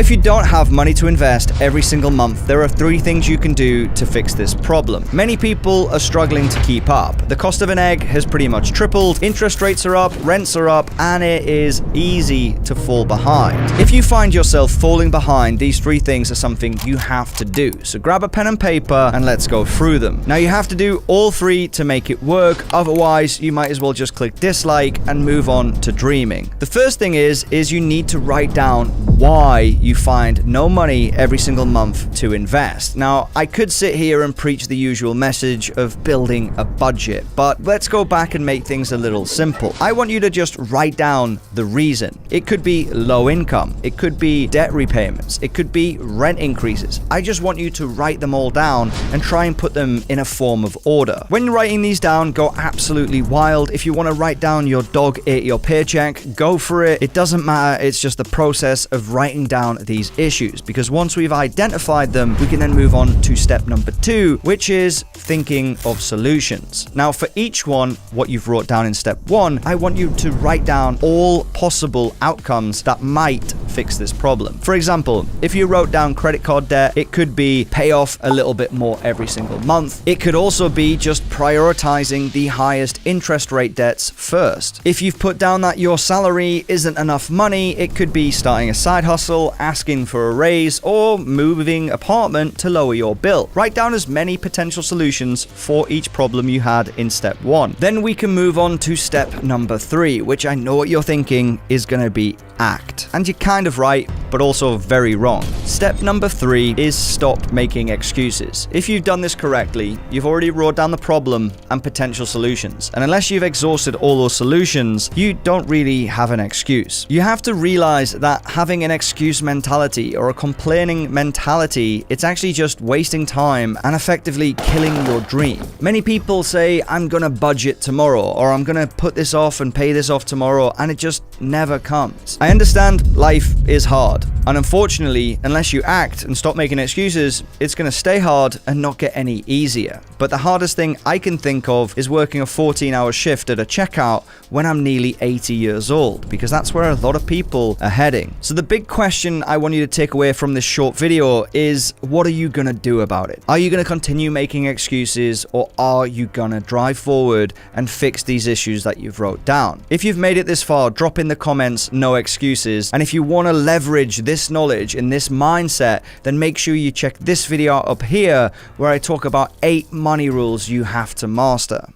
if you don't have money to invest every single month, there are 3 things you can do to fix this problem. Many people are struggling to keep up. The cost of an egg has pretty much tripled, interest rates are up, rents are up, and it is easy to fall behind. If you find yourself falling behind, these 3 things are something you have to do. So grab a pen and paper and let's go through them. Now you have to do all 3 to make it work, otherwise you might as well just click dislike and move on to dreaming. The first thing is you need to write down why you find no money every single month to invest. Now, I could sit here and preach the usual message of building a budget, but let's go back and make things a little simple. I want you to just write down the reason. It could be low income, it could be debt repayments, it could be rent increases. I just want you to write them all down and try and put them in a form of order. When you're writing these down, go absolutely wild. If you want to write down your dog ate your paycheck, go for it. It doesn't matter. It's just the process of writing down these issues, because once we've identified them, we can then move on to step number 2, which is thinking of solutions. Now, for each one, what you've wrote down in step 1, I want you to write down all possible outcomes that might fix this problem. For example, if you wrote down credit card debt, it could be pay off a little bit more every single month. It could also be just prioritizing the highest interest rate debts first. If you've put down that your salary isn't enough money, it could be starting a side hustle, asking for a raise, or moving apartment to lower your bill. Write down as many potential solutions for each problem you had in step 1. Then we can move on to step number 3, which I know what you're thinking is going to be act. And you're kind of right, but also very wrong. Step number 3 is stop making excuses. If you've done this correctly, you've already wrote down the problem and potential solutions. And unless you've exhausted all those solutions, you don't really have an excuse. You have to realize that having an excuse mentality or a complaining mentality, it's actually just wasting time and effectively killing your dream. Many people say, I'm gonna budget tomorrow, or I'm gonna put this off and pay this off tomorrow, and it just never comes. I understand life is hard, and unfortunately, unless you act and stop making excuses, it's gonna stay hard and not get any easier. But the hardest thing I can think of is working a 14-hour shift at a checkout when I'm nearly 80 years old, because that's where a lot of people are heading. So the big question I want you to take away from this short video is, what are you gonna do about it? Are you gonna continue making excuses, or are you gonna drive forward and fix these issues that you've wrote down? If you've made it this far, drop in the comments no excuses, and if you want to leverage this knowledge and this mindset, then make sure you check this video up here where I talk about 8 money rules you have to master.